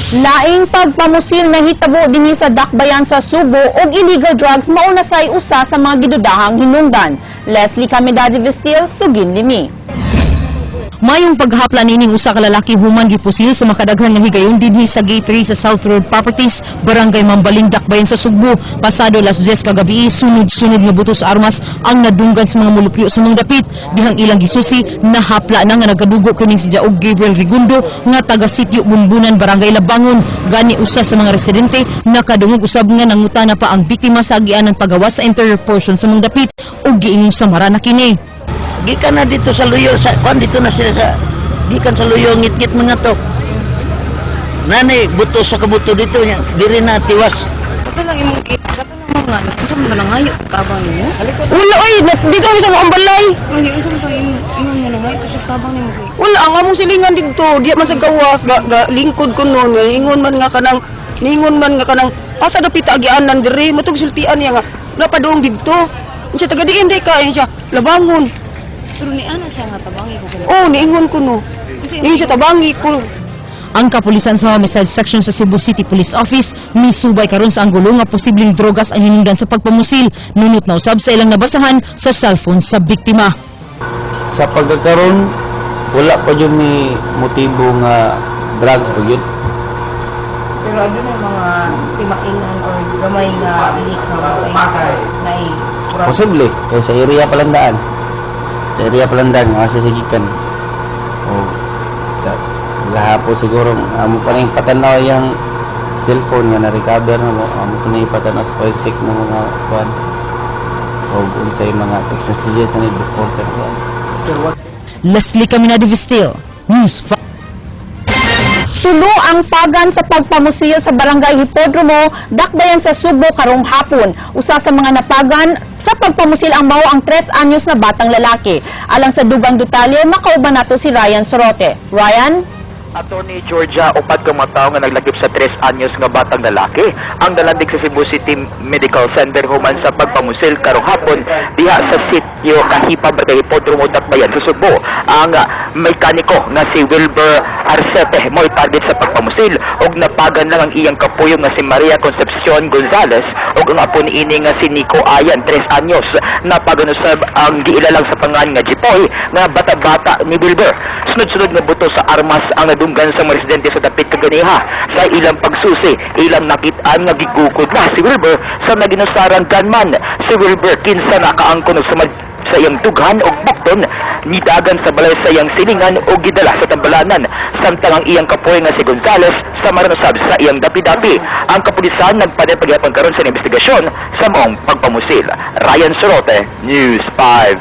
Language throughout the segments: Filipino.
Laing pagpamusil na hitabo dinhi sa dakbayan sa Subo og illegal drugs mao na say usa sa mga gidudahang hinungdan. Leslie Camidade Vestil, Sugin Limi. Mayong paghapla nining usa ka lalaki human gipusil sa makadaghan nga higayon dinhi sa Gate 3 sa South Road Properties, Barangay Mambaling, dakbayan sa Sugbo. Pasado las 10 kagabi, sunod-sunod nga butos armas ang nadunggan sa mga mulupyo sa mga dapit. Dihang ilang gisusi, nahapla na nga nagadugo kining si Jaog Gabriel Rigundo nga taga Sitio Bunbunan, Barangay Labangon. Gani usa sa mga residente nakadungog usab nga nangutana pa ang biktima sa agian ng pagawas sa interior portion sa mga dapit ug giingong samara na kini. Gikan na dito sa luyo, dito na sila sa, gikan sa luyo, ngit-ngit mga to. Nanay, buto sa kabuto dito, diri na tiwas. Ito lang imong kita, ito lang mga, isa mo na ngayo, kabang niyo? Wala ay, di kami sa mga balay. Hindi, isa mo imong mo na ngayo, ito sa kabang niyo. Wala, ang among silingan dito, di man sa gawas, lingkod ko noon, ingon man nga kanang, asa dapit agianan diri, matug sultian niya nga, napadoong dito. Siya taga diin di kain siya, Labangon. Pero ni ana siya nga tabangi ko. Oh, niingon ko no. Ni siya tabangi ko. Ang kapulisan sa Homicide Section sa Cebu City Police Office misubay karon sa anggulo nga posibleng drogas ang hinungdan sa pagpamusil. Nunot na usab sa ilang nabasahan sa cellphone sa biktima. Sa pagkakaroon, wala pa yun may motibo nga drugs pa yun. Pero ano na mga timakinan or gamay nga ilik na Posible, kaya sa area palandaan. Sa area palandaan, mga sasigikan. O, sa lahapo siguro, amo pa rin patanaw yung cellphone nga na-recover na mo. Amo pa rin patanaw sa forensic ng mga kuwan. O, unsay mga text messages na before sa kuwan. Leslie Camidade Vestil, News 5. Tulo ang pagan sa pagpamusil sa Barangay Hipodromo, dakbayan sa Subo karong hapon. Usa sa mga napagan sa pagpamusil ang mao ang 3 anyos na batang lalaki. Alang sa dugang detalye, makauban nato si Ryan Sorote. Ryan? Attorney Georgia, upat kang mga tao nga naglagip sa 3 anyos nga batang lalaki ang nalandig sa Cebu City Medical Center human sa pagpamusil karong hapon diha sa sitio Kahipa, Barangay Hipodromo, dakbayan sa Subo. Ang mekaniko nga si Wilber Arcete mo'y target sa pagpamusil ug napagan lang ang iyang kapuyo nga si Maria Concepcion Gonzales ug ang apo niini nga si Nico Ayan, 3 anyos. Napagan usab ang giilalang sa pangan nga Jipoy nga bata-bata ni Wilber. Sunod-sunod nga buto sa armas ang nadunggan sa mga residente sa dapit kaganiha. Sa ilang pagsusi, ilang nakitaan nga gigukod na si Wilber sa naginusarang gunman. Si Wilber kinsa nakaangkon og sumad sa iyang dughan o bukton, nidagan sa balay sa iyang silingan o gidala sa tambalanan. Samtang ang iyang kapoy nga si Gonzales sa maranusab sa iyang dapi-dapi. Ang kapulisan nagpanay-pagyapan karon sa investigasyon sa maong pagpamusil. Ryan Sorote, News 5.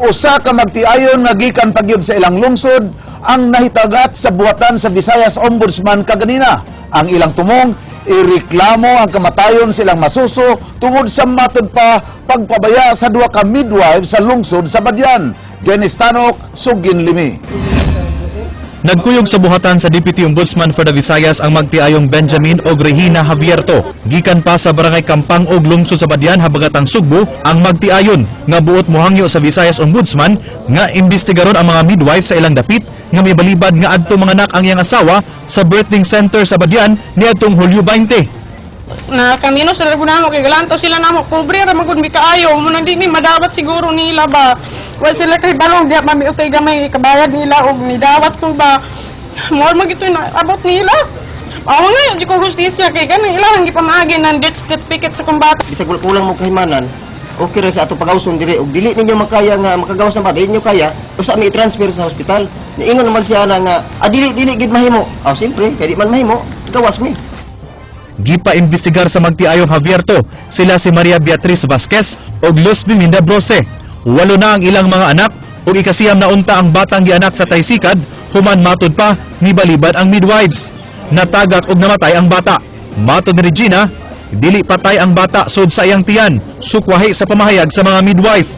Usa ka magtiayon nga gikan pagyud sa ilang lungsod ang nahitagat sa buhatan sa Visayas Ombudsman kaganina. Ang ilang tumong ireklamo ang kamatayon silang masuso tungod sa matud pa pagpabaya sa 2 ka midwife sa lungsod sa Badian. Dennis Tanok, Sugin Limi. Nagkuyog sa buhatan sa Deputy Ombudsman for the Visayas ang magtiayong Benjamin o Regina Javierto. Gikan pa sa Barangay Kampang og lungsod sa Badian habagatang Sugbo ang magtiayon nga buot mohangyo sa Visayas Ombudsman nga imbestigaron ang mga midwife sa ilang dapit nga may balibad nga adto mga anak ang iyang asawa sa birthing center sa Badian niadtong Hulyo 20. Na kamino sa lagunan mo kay galanto sila namo kubre ra magud mi kaayo mo nang di mi madawat siguro nila ba wa sila kay balong di mami okay gamay kabayad nila og nidawat ko ba mo magito na abot nila aw nga di ko hustisya kay kanang ilang gipamaagi ng death certificate sa kumbata Bisag kulang mo kahimanan, okay ra sa ato pag-awson diri og dili ninyo makaya nga makagawas ng bata, inyo kaya usa mi transfer sa hospital. Niingon naman siya na nga dili gid mahimo. Aw simpre kay di man mahimo, gawas mi. Gipa-imbestigar sa magtiayong Javierto sila si Maria Beatriz Vasquez ug Luz Biminda Brose. 8 na ang ilang mga anak ug ikasiyam na unta ang batang gianak sa Taysikad human matud pa ni balibad ang midwives. Natagak ug namatay ang bata. Matud ni Regina, dili patay ang bata sud sa iyang tiyan, sukwahi sa pamahayag sa mga midwife.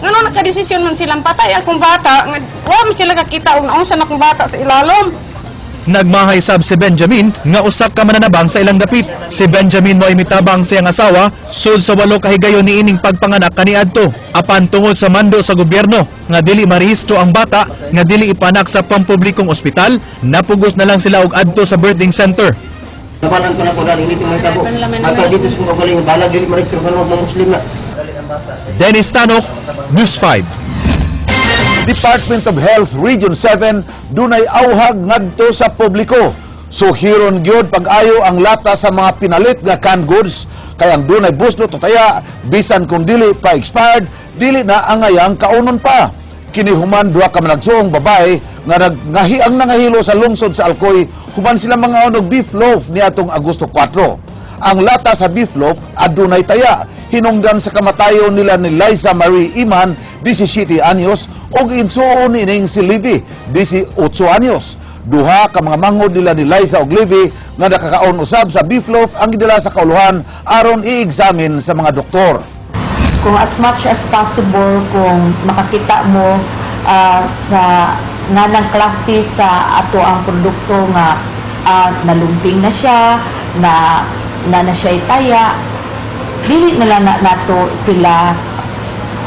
Ngano nakadesisyon man silang patay akong bata nga wa man sila kakita og naunsa na akong bata sa ilalom. nagmahay sab si Benjamin nga usak ka mananabang sa ilang dapit. Si Benjamin mo imitabang siyang asawa sud sa 8 kahigayon ni ining pagpanganak kaniadto. Apan tungod sa mando sa gobyerno nga dili marehistro ang bata nga dili ipanak sa pampublikong ospital, napugos na lang sila og adto sa birthing center. Nabalan ko na po dahil hindi mo itabo. At dito sa kong kagaling, balag, dili maristro ka naman mga Muslim na. Dennis Tanok, News 5. Department of Health Region 7 dunay awhag ngadto sa publiko. So hiron gyud pag-ayo ang lata sa mga pinalit nga canned goods kay ang dunay buslot o taya bisan kung dili pa expired, dili na angayang kaunon pa. Kini human duha ka managsuong babae nga ang nangahilo sa lungsod sa Alcoy, human sila mga onog beef loaf niadtong Agosto 4. Ang lata sa beef loaf adunay taya hinungdan sa kamatayon nila ni Liza Marie Iman, 17 anyos, og insuon ining si Livy, 18 anyos. Duha ka mga mangod nila ni Liza og Livy nga nakakaon usab sa beef loaf ang gidala sa kauluhan aron i-examine sa mga doktor. Kung as much as possible, kung makakita mo sa nanang klase sa ato ang produkto nga nalumping na siya, na siya itaya, dili na lang nato sila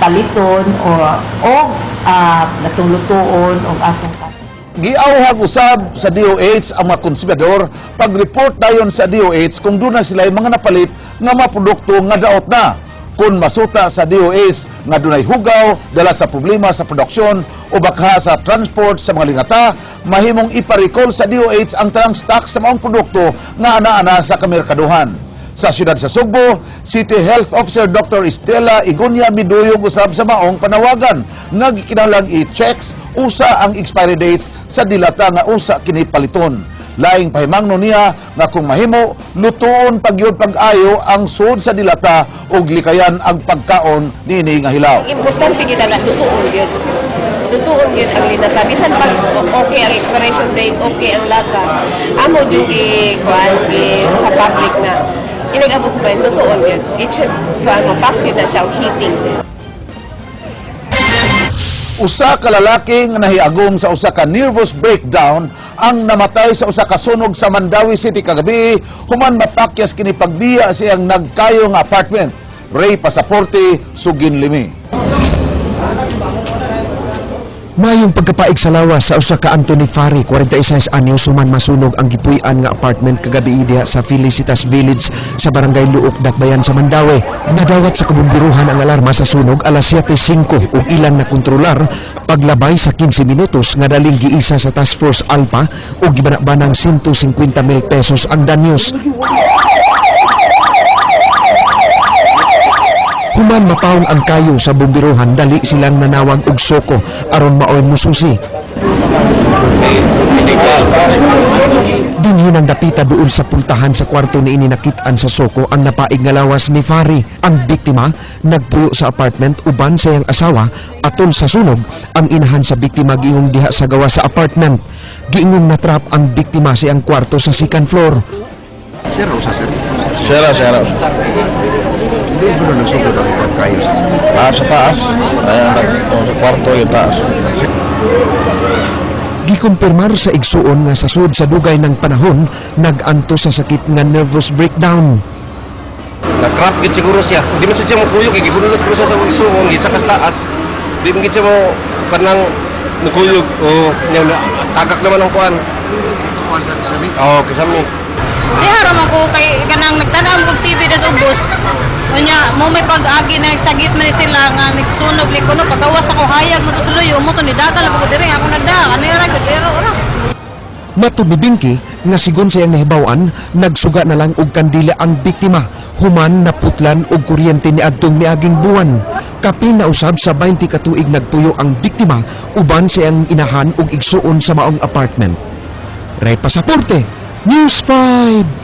paliton o natulutuon o atong Giawhag usab sa DOH ang mga konsumidor pag-report dayon sa DOH kung doon na sila mga napalit nga mga produkto nga daot na. Kung masuta sa DOH nga dunay hugaw dala sa problema sa produksyon o baka sa transport sa mga lingata, mahimong ipa-recall sa DOH ang tanang stock sa maong produkto nga ana-ana sa kamerkaduhan. Sa siyudad sa Sugbo, City Health Officer Dr. Estela Igunya miduyog usab sa maong panawagan. Nagkinahanglang i-checks usa ang expiry dates sa dilata nga usa kini paliton. Laing pahimangno niya nga kung mahimo, lutuon pagyud pag-ayo ang sud sa dilata ug likayan ang pagkaon niini nga hilaw. Importante gid na lutuon gyud. Lutuon gyud ang linata. Bisan pag okay ang expiration date, okay ang lata. Amo jud sa public na inag-abot sa bayan, lutuon gyud. It should basket na siya heating. Usa ka lalaki nga nahiagom sa usa ka nervous breakdown ang namatay sa usa ka sunog sa Mandawi City kagabi human mapakyas kini pagbiya siyang nagkayo nga apartment. Ray Pasaporte, Sugin Limi. Mayong pagkapaig sa lawas sa usa ka Anthony Fari, 46 anyos, human masunog ang gipuy-an nga apartment kagabi diha sa Felicitas Village sa Barangay Luok, Dakbayan sa Mandawi. Nadawat sa kabumbiruhan ang alarma sa sunog alas 7:05 ug ilang nakontrolar paglabay sa 15 minutos nga daling giisa sa Task Force Alpha ug gibanabanang 150,000 pesos ang danyos. Human mapawong ang kayo sa bumbiruhan, dali silang nanawag og soko aron maoy mususi. Dinhi nang dapita duol sa pultahan sa kwarto ni nakit-an sa soko ang napaig nga lawas ni Fari. Ang biktima nagpuyo sa apartment uban sa iyang asawa. Atol sa sunog, ang inahan sa biktima giingong diha sa gawa sa apartment. Giingong natrap ang biktima sa iyang kwarto sa second floor. Sira. Hindi mo na nagsugod ang pagkayo Sa taas. Sa kwarto yung taas. Gikumpirmar sa igsuon nga sa sud sa dugay ng panahon, nag-anto sa sakit nga nervous breakdown. Na-craft gid siguro siya. Hindi man siya makuyog, gibunulot ko siya sa igsuon, sa taas. Di man gid siya mo kanang nakuyog o tagak naman ang kuan. Kuan sa kasami? Oo, kasami. Di haram ako kay kanang nagtanam og TV des ubos. Unya mo may pag-agi na nagsagit man sila nga nagsunog liko no pagawas ako hayag mo to suluyo mo to ni dagal ako diri ako nada ano ra gud ora. Matud ni Binky nga sigon sa iyang nahibaw-an, nagsuga na lang og kandila ang biktima. Human naputlan og kuryente ni adtong miaging buwan. Kapin na usab sa 20 ka tuig nagpuyo ang biktima uban sa iyang inahan og igsuon sa maong apartment. Ray Pasaporte, News 5.